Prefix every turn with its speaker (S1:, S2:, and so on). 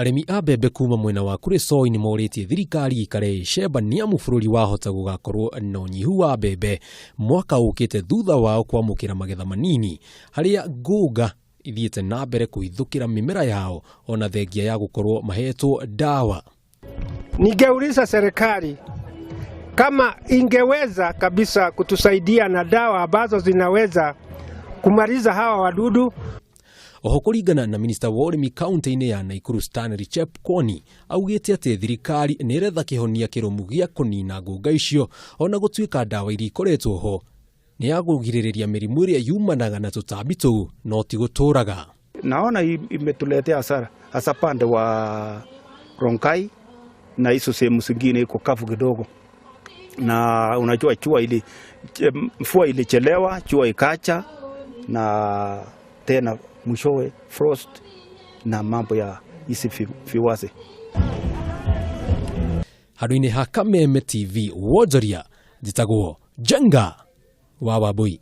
S1: Arimi a mbembe kuuma mwena wa kuri soi ni morĩtie thirikari iikare cemba nĩ amu bũrũri wahota gugakorwo na unyihu wa mbembe mwaka ũkĩte thutha wao kwamũkĩra magetha manini harĩa ngunga ithiĩte na mbere kũhithũkĩra mĩmera yao ona thengia ya gũkorwo mahetwo dawa.
S2: Ningeuliza serikali kama ingeweza kabisa kutusaidia na dawa ambazo zinaweza kumaliza hawa wadudu.
S1: Oho kũringana na minista wa Arimi kaunti-inĩ ya Nakuru Kwoni augĩte atĩ thirikari nĩ iretha kĩhonia kĩrũmu gĩa kũnina ngunga icio ona gũtuĩka dawa iria ikoretwo ho nĩ ya kũgirĩrĩria mĩrimũ ĩrĩa yumanaga na tũtambi tũu no ti gũtũraga.
S3: Naona imetuletea hasara hasa pande wa Ronkai na hizo sehemu zingine iko kavu kidogo, na unajua mvua ilichelewa, jua ikacha na tena mwishowe frost na mambo ya hizi viwaze.
S1: Handũ-inĩ ha Kameme TV wonjoria njĩtagwo njenga wa wambui.